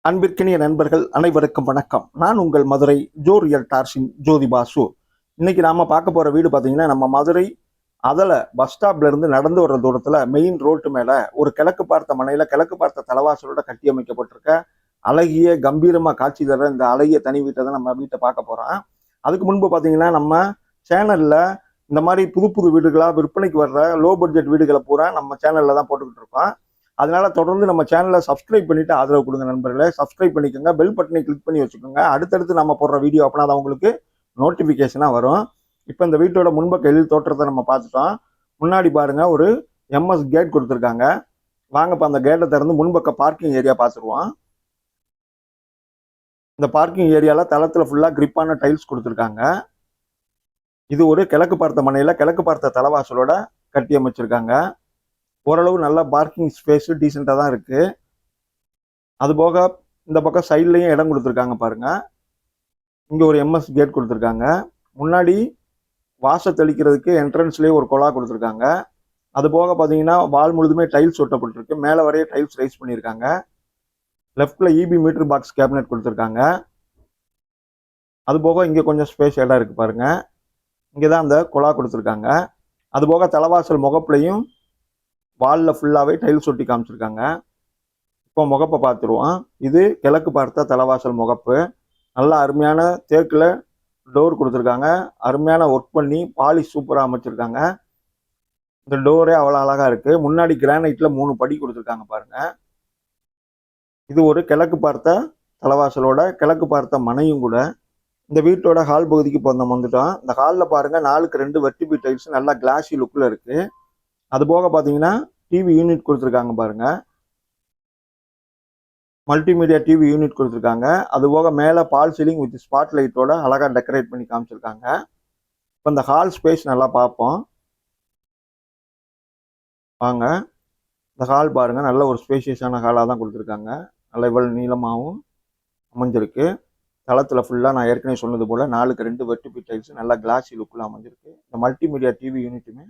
அன்பிற்கினிய நண்பர்கள் அனைவருக்கும் வணக்கம். நான் உங்கள் மதுரை ஜோ ரியல்டார்ஸின் ஜோதி பாசு. இன்னைக்கு நாம பார்க்க போற வீடு பார்த்தீங்கன்னா, நம்ம மதுரை பஸ் ஸ்டாப்ல இருந்து நடந்து வர்ற தூரத்துல மெயின் ரோட்டு மேல ஒரு கிழக்கு பார்த்த மனையில கிழக்கு பார்த்த தலவாசலோட கட்டி அமைக்கப்பட்டிருக்க அழகிய கம்பீரமா காட்சி தர இந்த அழகிய தனி வீட்டை தான் நம்ம வீட்டை பார்க்க போறோம். அதுக்கு முன்பு பார்த்தீங்கன்னா, நம்ம சேனல்ல இந்த மாதிரி புது புது வீடுகளா விற்பனைக்கு வர்ற லோ பட்ஜெட் வீடுகளை பூரா நம்ம சேனல்ல தான் போட்டுக்கிட்டு இருக்கோம். அதனால தொடர்ந்து நம்ம சேனலை சப்ஸ்கிரைப் பண்ணிட்டு ஆதரவு கொடுங்க நண்பர்களே. சப்ஸ்கிரைப் பண்ணிக்கோங்க, பெல் பட்டனை கிளிக் பண்ணி வச்சுக்கோங்க. அடுத்தடுத்து நம்ம போடுற வீடியோ அப்படின்னா தான் உங்களுக்கு நோட்டிஃபிகேஷனாக வரும். இப்போ இந்த வீட்டோட முன்பக்க எழில் தோற்றத்தை நம்ம பார்த்துட்டோம். முன்னாடி பாருங்க ஒரு எம்எஸ் கேட் கொடுத்துருக்காங்க. வாங்கப்போ அந்த கேட்டை திறந்து முன்பக்க பார்க்கிங் ஏரியா பார்த்துருவோம். இந்த பார்க்கிங் ஏரியாவில் தளத்தில் ஃபுல்லாக கிரிப்பான டைல்ஸ் கொடுத்துருக்காங்க. இது ஒரு கிழக்கு பார்த்த மனையில் கிழக்கு பார்த்த தலவாசலோட கட்டி அமைச்சிருக்காங்க. ஓரளவு நல்ல பார்க்கிங் ஸ்பேஸு டீசெண்டாக தான் இருக்குது. அதுபோக இந்த பக்கம் சைட்லேயும் இடம் கொடுத்துருக்காங்க பாருங்க. இங்கே ஒரு எம்எஸ் கேட் கொடுத்துருக்காங்க. முன்னாடி வாச தெளிக்கிறதுக்கு என்ட்ரன்ஸ்லேயே ஒரு குழா கொடுத்துருக்காங்க. அது போக பார்த்தீங்கன்னா வால் முழுதுமே டைல்ஸ் ஒட்டப்பட்டிருக்கு. மேலே வரைய டைல்ஸ் ரைஸ் பண்ணியிருக்காங்க. லெஃப்டில் இபி மீட்டர் பாக்ஸ் கேபினெட் கொடுத்துருக்காங்க. அதுபோக இங்கே கொஞ்சம் ஸ்பேஸ் இடம் இருக்குது பாருங்க. இங்கே தான் அந்த குழா கொடுத்துருக்காங்க. அதுபோக தலவாசல் முகப்புலையும் வாலில் ஃபுல்லாகவே டைல்ஸ் ஒட்டி காமிச்சிருக்காங்க. இப்போ முகப்பை பார்த்துருவோம். இது கிழக்கு பார்த்த தலவாசல் முகப்பு. நல்லா அருமையான தேக்கில் டோர் கொடுத்துருக்காங்க. அருமையான ஒர்க் பண்ணி பாலிஷ் சூப்பராக அமைச்சிருக்காங்க. இந்த டோரே அவ்வளோ அழகாக இருக்குது. முன்னாடி கிரானைட்டில் 3 படி கொடுத்துருக்காங்க பாருங்கள். இது ஒரு கிழக்கு பார்த்த தலவாசலோட கிழக்கு பார்த்த மனையும் கூட. இந்த வீட்டோட ஹால் பகுதிக்கு இப்போ வந்துட்டோம். இந்த ஹாலில் பாருங்கள் 4க்கு 2 வெர்டிபி டைல்ஸ் நல்லா கிளாஸி லுக்கில் இருக்குது. அது போக பார்த்தீங்கன்னா டிவி யூனிட் கொடுத்துருக்காங்க பாருங்க. மல்டிமீடியா டிவி யூனிட் கொடுத்துருக்காங்க. அது போக மேலே பால் சீலிங் வித் ஸ்பாட் லைட்டோட அழகாக டெக்கரேட் பண்ணி காமிச்சிருக்காங்க. இப்போ இந்த ஹால் ஸ்பேஸ் நல்லா பார்ப்போம் வாங்க. இந்த ஹால் பாருங்க, நல்ல ஒரு ஸ்பேஷியஸான ஹாலாக தான் கொடுத்துருக்காங்க. நல்ல இவ்வளோ நீளமாகவும் அமைஞ்சிருக்கு. தளத்தில் ஃபுல்லாக நான் ஏற்கனவே சொன்னது போல் 4க்கு 2 வெர்டிபி டைல்ஸ் நல்லா கிளாஸி லுக்கில் அமைஞ்சிருக்கு. இந்த மல்டிமீடியா டிவி யூனிட்டுமே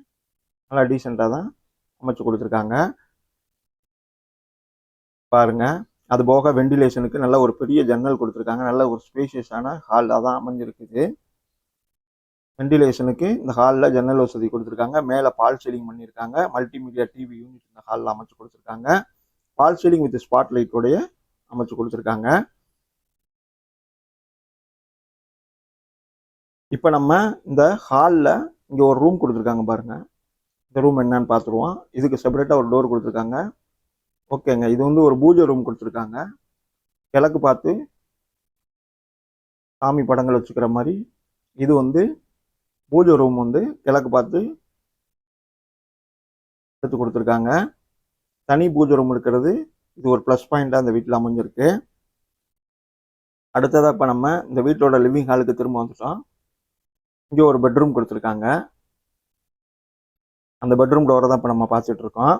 நல்லா டீசெண்டாக தான் அமைச்சு கொடுத்துருக்காங்க பாருங்க. அது போக வெண்டிலேஷனுக்கு நல்ல ஒரு பெரிய ஜன்னல் கொடுத்துருக்காங்க. நல்ல ஒரு ஸ்பேஷியஸான ஹாலாக தான் அமைஞ்சிருக்குது. வெண்டிலேஷனுக்கு இந்த ஹாலில் ஜன்னல் வசதி கொடுத்துருக்காங்க. மேலே பால் சீலிங் பண்ணியிருக்காங்க. மல்டிமீடியா டிவி யூனிட் இந்த ஹாலில் அமைச்சு கொடுத்துருக்காங்க. பால் சீலிங் வித் ஸ்பாட் லைட்டோடைய அமைச்சு கொடுத்துருக்காங்க. இப்போ நம்ம இந்த ஹாலில் இங்கே ஒரு ரூம் கொடுத்துருக்காங்க பாருங்க. இந்த ரூம் என்னன்னு பார்த்துருவோம். இதுக்கு செப்பரேட்டாக ஒரு டோர் கொடுத்துருக்காங்க. ஓகேங்க, இது வந்து ஒரு பூஜை ரூம் கொடுத்துருக்காங்க. கிழக்கு பார்த்து சாமி படங்கள் வச்சுக்கிற மாதிரி இது வந்து பூஜை ரூம் வந்து கிழக்கு பார்த்து எடுத்து கொடுத்துருக்காங்க. தனி பூஜை ரூம் இருக்கிறது இது ஒரு ப்ளஸ் பாயிண்டாக இந்த வீட்டில் அமைஞ்சிருக்கு. அடுத்ததாக இப்போ நம்ம இந்த வீட்டோட லிவிங் ஹாலுக்கு திரும்ப வந்துட்டோம். இங்கே ஒரு பெட்ரூம் கொடுத்துருக்காங்க. அந்த பெட்ரூம் டோரை தான் இப்போ நம்ம பார்த்துட்டு இருக்கோம்.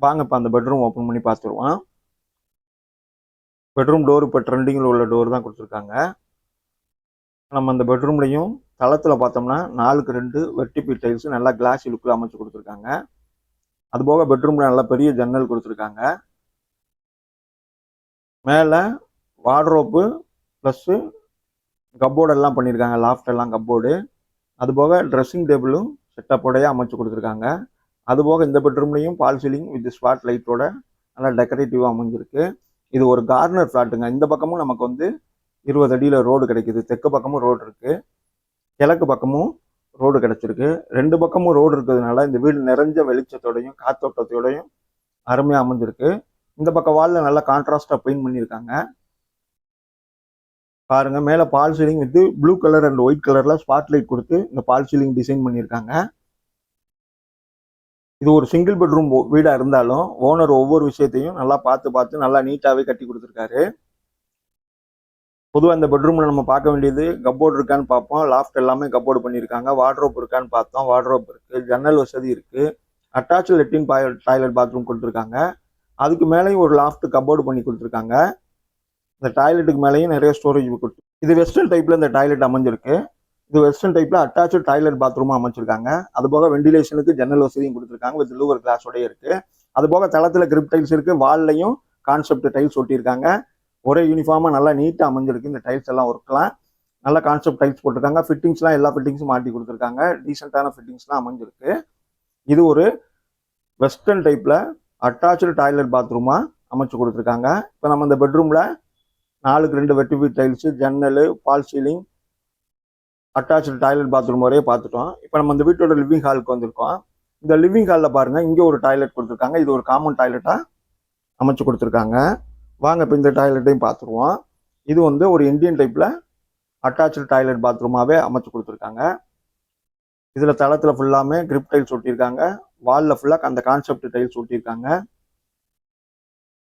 வாங்க இப்போ அந்த பெட்ரூம் ஓப்பன் பண்ணி பார்த்துருவோம். பெட்ரூம் டோர் இப்போ ட்ரெண்டிங்கில் உள்ள டோர் தான் கொடுத்துருக்காங்க. நம்ம அந்த பெட்ரூம்லையும் தளத்தில் பார்த்தோம்னா 4க்கு 2 வெர்டிபி டைல்ஸ் நல்லா கிளாஸி லுக்கில் அமைச்சு கொடுத்துருக்காங்க. அதுபோக பெட்ரூமில் நல்லா பெரிய ஜன்னல் கொடுத்துருக்காங்க. மேலே வார்ட்ரோப்பு ப்ளஸ்ஸு கப்போர்டு எல்லாம் பண்ணியிருக்காங்க. லாஃப்ட் எல்லாம் கப்போர்டு. அதுபோக ட்ரெஸ்ஸிங் டேபிளும் செட்டப்போடையே அமைச்சு கொடுத்துருக்காங்க. அதுபோக இந்த பெட்ரூம்லையும் பால் சீலிங் வித் ஸ்பாட் லைட்டோட நல்லா டெக்கரேட்டிவாக அமைஞ்சிருக்கு. இது ஒரு கார்னர் ஃப்ளாட்டுங்க. இந்த பக்கமும் நமக்கு வந்து 20 அடியில் ரோடு கிடைக்குது. தெற்கு பக்கமும் ரோடு இருக்குது, கிழக்கு பக்கமும் ரோடு கிடைச்சிருக்கு. 2 பக்கமும் ரோடு இருக்கிறதுனால இந்த வீடு நிறைஞ்ச வெளிச்சத்தோடையும் காத்தோட்டத்தோடையும் அருமையாக அமைஞ்சிருக்கு. இந்த பக்கம் வாலில் நல்லா கான்ட்ராஸ்டாக பெயிண்ட் பண்ணியிருக்காங்க பாருங்க. மேலே false ceiling with blue colour and white கலரில் ஸ்பாட் லைட் கொடுத்து இந்த பால் சீலிங் டிசைன் பண்ணியிருக்காங்க. இது ஒரு சிங்கிள் பெட்ரூம் வீடாக இருந்தாலும் ஓனர் ஒவ்வொரு விஷயத்தையும் நல்லா பார்த்து நல்லா நீட்டாகவே கட்டி கொடுத்துருக்காரு. பொதுவாக இந்த பெட்ரூமில் நம்ம பார்க்க வேண்டியது கப்போர்டு இருக்கான்னு பார்ப்போம். லாஃப்ட் எல்லாமே கப்போர்டு பண்ணியிருக்காங்க. வார்ட்ரோப் இருக்கான்னு பார்த்தோம். வார்ட்ரோப் இருக்குது, ஜன்னல் வசதி இருக்குது. அட்டாச்சு லெட்டின் டாய்லெட் பாத்ரூம் கொடுத்துருக்காங்க. அதுக்கு மேலேயும் ஒரு லாஃப்ட் கப்போர்டு பண்ணி கொடுத்துருக்காங்க. இந்த டாய்லெட்டுக்கு மேலேயும் நிறைய ஸ்டோரேஜ் கொடுத்து இது வெஸ்டர்ன் டைப்பில் இந்த டாய்லெட் அமைஞ்சிருக்கு. இது வெஸ்டர்ன் டைப்பில் அட்டாச்சு டாய்லெட் பாத்ரூமாக அமைச்சிருக்காங்க. அதுபோக வெண்டிலேஷனுக்கு ஜன்னல் வசதியும் கொடுத்துருக்காங்க. வித் லூவர் கிளாஸோடய இருக்குது. அதுபோக தளத்தில் கிரிப் டைல்ஸ் இருக்குது. வால்லையும் கான்செப்ட் டைல்ஸ் ஒட்டியிருக்காங்க. ஒரே யூனிஃபார்மாக நல்லா நீட்டாக அமைஞ்சிருக்கு. இந்த டைல்ஸ் எல்லாம் ஒர்க்லாம் நல்ல கான்செப்ட் டைல்ஸ் போட்டிருக்காங்க. ஃபிட்டிங்ஸ்லாம் எல்லா ஃபிட்டிங்ஸும் மாட்டி கொடுத்துருக்காங்க. டீசெண்டான ஃபிட்டிங்ஸ்லாம் அமைஞ்சிருக்கு. இது ஒரு வெஸ்டர்ன் டைப்பில் அட்டாச்சு டாய்லெட் பாத்ரூமாக அமைச்சு கொடுத்துருக்காங்க. இப்போ நம்ம இந்த பெட்ரூமில் 4x2 வெர்டிபிள் டைல்ஸு, ஜன்னல், false ceiling, attached toilet bathroom வரையே பார்த்துட்டோம். இப்போ நம்ம இந்த வீட்டோட லிவிங் ஹாலுக்கு வந்திருக்கோம். இந்த லிவிங் ஹாலில் பாருங்கள், இங்கே ஒரு டாய்லெட் கொடுத்துருக்காங்க. இது ஒரு காமன் டாய்லெட்டாக அமைச்சு கொடுத்துருக்காங்க. வாங்க இப்போ இந்த டாய்லெட்டையும் பார்த்துருவோம். இது வந்து ஒரு இந்தியன் டைப்பில் அட்டாச்சு டாய்லெட் பாத்ரூமாகவே அமைச்சு கொடுத்துருக்காங்க. இதில் தளத்தில் ஃபுல்லாமே கிரிப் டைல்ஸ் ஒட்டியிருக்காங்க. வாலில் ஃபுல்லாக அந்த கான்செப்ட் டைல்ஸ் ஒட்டியிருக்காங்க.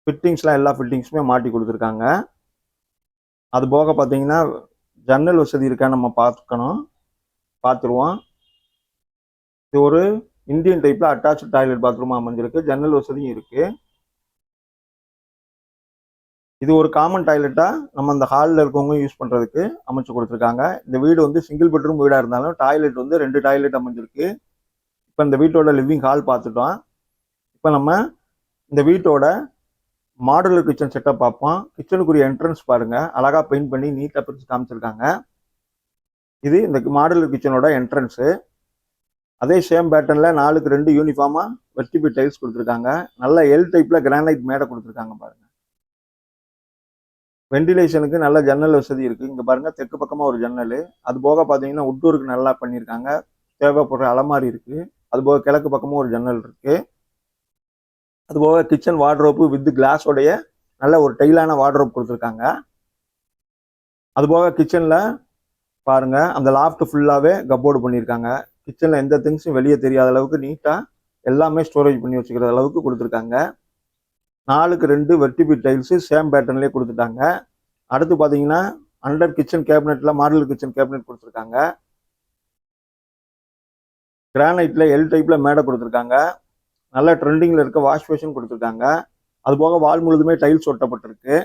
ஃபிட்டிங்ஸ்லாம் எல்லா ஃபிட்டிங்ஸுமே மாட்டி கொடுத்துருக்காங்க. அது போக பார்த்தீங்கன்னா ஜன்னல் வசதி இருக்கான்னு நம்ம பார்த்துருவோம். இது ஒரு இந்தியன் டைப்பில் அட்டாச்சு டாய்லெட் பாத்ரூமாக அமைஞ்சிருக்கு. ஜன்னல் வசதியும் இருக்குது. இது ஒரு காமன் டாய்லெட்டாக நம்ம அந்த ஹாலில் இருக்கவங்க யூஸ் பண்ணுறதுக்கு அமைச்சு கொடுத்துருக்காங்க. இந்த வீடு வந்து சிங்கிள் பெட்ரூம் வீடாக இருந்தாலும் டாய்லெட் வந்து 2 டாய்லெட் அமைஞ்சிருக்கு. இப்போ இந்த வீட்டோட லிவிங் ஹால் பார்த்துட்டோம். இப்போ நம்ம இந்த வீட்டோட மாடுலர் கிச்சன் செட்டப் பார்ப்போம். கிச்சனுக்குரிய என்ட்ரன்ஸ் பாருங்கள், அழகாக பெயிண்ட் பண்ணி நீட்டாக பிரித்து காமிச்சிருக்காங்க. இது இந்த மாடுலர் கிச்சனோட என்ட்ரன்ஸு. அதே சேம் பேட்டர்னில் 4x2 யூனிஃபார்மாக வெர்டிபிள் டைல்ஸ் கொடுத்துருக்காங்க. நல்ல எல் டைப்பில் கிரானைட் மேடை கொடுத்துருக்காங்க பாருங்கள். வெண்டிலேஷனுக்கு நல்ல ஜன்னல் வசதி இருக்குது. இங்கே பாருங்கள், தெற்கு பக்கமாக ஒரு ஜன்னல். அது போக பார்த்தீங்கன்னா உட்டூருக்கு நல்லா பண்ணியிருக்காங்க. தேவைப்படுற அலமாரி இருக்குது. அது போக கிழக்கு பக்கமும் ஒரு ஜன்னல் இருக்குது. அதுபோக கிச்சன் வார்ட்ரோப்பு வித் கிளாஸோடைய நல்ல ஒரு டைலான வார்ட்ரோப் கொடுத்துருக்காங்க. அதுபோக கிச்சனில் பாருங்கள், அந்த லாஃப்ட் ஃபுல்லாகவே கப்போர்டு பண்ணியிருக்காங்க. கிச்சனில் எந்த திங்ஸும் வெளியே தெரியாத அளவுக்கு நீட்டாக எல்லாமே ஸ்டோரேஜ் பண்ணி வச்சுக்கிற அளவுக்கு கொடுத்துருக்காங்க. 4x2 வெர்டிபிள் டைல்ஸு சேம் பேட்டர்ன்லேயே கொடுத்துட்டாங்க. அடுத்து பார்த்தீங்கன்னா அண்டர் கிச்சன் கேபினெட்டில் மாடல் கிச்சன் கேபினெட் கொடுத்துருக்காங்க. கிரானைட்டில் எல் டைப்பில் மேடை கொடுத்துருக்காங்க. நல்ல ட்ரெண்டிங்கில் இருக்க வாஷ் பேஷன் கொடுத்துருக்காங்க. அதுபோக வால் முழுதுமே டைல்ஸ் ஒட்டப்பட்டிருக்கு.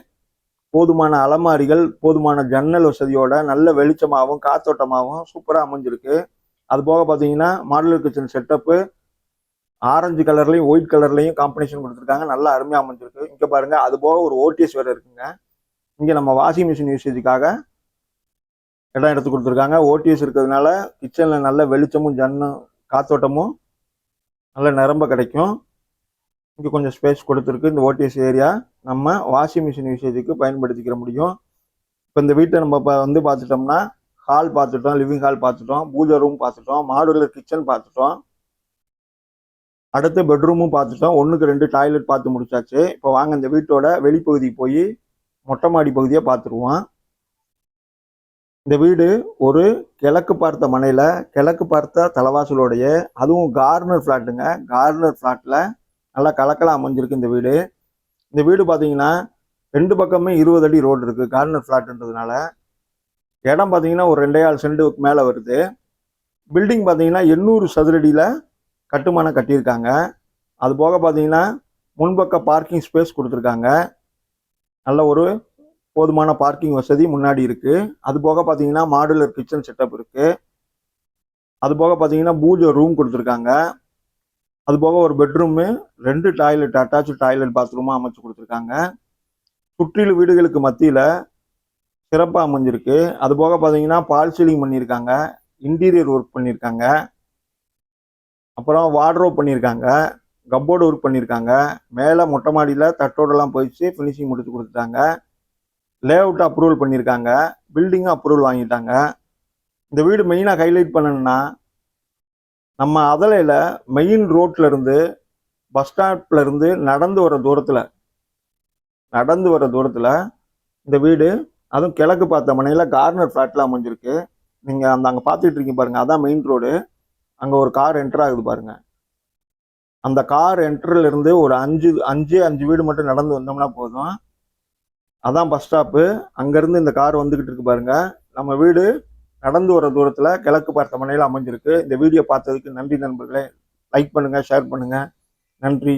போதுமான அலமாரிகள், போதுமான ஜன்னல் வசதியோட நல்ல வெளிச்சமாகவும் காத்தோட்டமாகவும் சூப்பராக அமைஞ்சிருக்கு. அதுபோக பார்த்தீங்கன்னா மாடுலர் கிச்சன் செட்டப்பு ஆரஞ்சு கலர்லையும் ஒயிட் கலர்லையும் காம்பினேஷன் கொடுத்துருக்காங்க. நல்லா அருமையாக அமைஞ்சிருக்கு. இங்கே பாருங்க, அது போக ஒரு ஓடிஎஸ் வேறு இருக்குங்க. இங்கே நம்ம வாஷிங் மிஷின் யூசேஜுக்காக இடம் எடுத்து கொடுத்துருக்காங்க. ஓடிஎஸ் இருக்கிறதுனால கிச்சனில் நல்ல வெளிச்சமும் காத்தோட்டமும் நல்ல நிரம்ப கிடைக்கும். இங்கே கொஞ்சம் ஸ்பேஸ் கொடுத்துருக்கு. இந்த ஓடிஎஸ் ஏரியா நம்ம வாஷிங் மிஷின் யூசேஜுக்கு பயன்படுத்திக்கிற முடியும். இப்போ இந்த வீட்டை நம்ம வந்து பார்த்துட்டோம்னா ஹால் பார்த்துட்டோம், லிவிங் ஹால் பார்த்துட்டோம், பூஜை ரூம் பார்த்துட்டோம், மாடுலர் கிச்சன் பார்த்துட்டோம், அடுத்து பெட்ரூமும் பார்த்துட்டோம், 1x2 டாய்லெட் பார்த்து முடிச்சாச்சு. இப்போ வாங்க இந்த வீட்டோட வெளிப்பகுதி போய் மொட்டை மாடி பகுதியை பார்த்துருவோம். இந்த வீடு ஒரு கிழக்கு பார்த்த மனையில் கிழக்கு பார்த்த தலைவாசலோடைய, அதுவும் கார்னர் ஃப்ளாட்டுங்க. கார்னர் ஃப்ளாட்டில் நல்லா கலக்கலாக அமைஞ்சிருக்கு இந்த வீடு. இந்த வீடு பார்த்தீங்கன்னா 2 பக்கமே 20 அடி ரோடு இருக்குது. கார்னர் ஃப்ளாட்டுன்றதுனால இடம் பார்த்தீங்கன்னா ஒரு 2.5 சென்ட்டுக்கு மேலே வருது. பில்டிங் பார்த்தீங்கன்னா 800 சதுரடியில் கட்டுமானம் கட்டியிருக்காங்க. அது போக பார்த்தீங்கன்னா முன்பக்க பார்க்கிங் ஸ்பேஸ் கொடுத்துருக்காங்க. நல்ல ஒரு போதுமான பார்க்கிங் வசதி முன்னாடி இருக்குது. அது போக பார்த்தீங்கன்னா மாடுலர் கிச்சன் செட்டப் இருக்குது. அது போக பார்த்தீங்கன்னா பூஜை ரூம் கொடுத்துருக்காங்க. அது போக ஒரு பெட்ரூமு, 2 டாய்லெட் அட்டாச்சு டாய்லெட் பாத்ரூமாக அமைச்சு கொடுத்துருக்காங்க. சுற்றிலும் வீடுகளுக்கு மத்தியில் சிறப்பாக அமைஞ்சிருக்கு. அது போக பார்த்தீங்கன்னா பால் சீலிங் பண்ணியிருக்காங்க, இன்டீரியர் ஒர்க் பண்ணியிருக்காங்க, அப்புறம் வார்ட்ரோப் பண்ணியிருக்காங்க, கப்போர்டு ஒர்க் பண்ணியிருக்காங்க. மேலே மொட்டை மாடியில் தட்டோடெல்லாம் போயிடுச்சு, ஃபினிஷிங் முடிச்சு கொடுத்துட்டாங்க. லேஅவுட் அப்ரூவல் பண்ணியிருக்காங்க, பில்டிங்கும் அப்ரூவல் வாங்கிட்டாங்க. இந்த வீடு மெயினாக ஹைலைட் பண்ணணும்னா நம்ம அதலையில் மெயின் ரோட்டில் இருந்து பஸ் ஸ்டாப்பில் இருந்து நடந்து வர தூரத்தில் இந்த வீடு, அதுவும் கிழக்கு பார்த்த மனையில் கார்னர் ஃப்ளாட்டில் அமைஞ்சிருக்கு. நீங்கள் அங்கே பார்த்துட்டு இருக்கீங்க பாருங்கள், அதான் மெயின் ரோடு. அங்கே ஒரு கார் என்டர் ஆகுது பாருங்கள். அந்த கார் என்ட்ரிலிருந்து ஒரு 5 வீடு மட்டும் நடந்து வந்தோம்னா போதும், அதான் பஸ் ஸ்டாப்பு. அங்கேருந்து இந்த கார் வந்துக்கிட்டு இருக்கு பாருங்க. நம்ம வீடு நடந்து வர தூரத்தில் கிழக்கு பார்த்த மனையில் அமைஞ்சிருக்கு. இந்த வீடியோ பார்த்ததுக்கு நன்றி நண்பர்களே. லைக் பண்ணுங்கள், ஷேர் பண்ணுங்கள். நன்றி.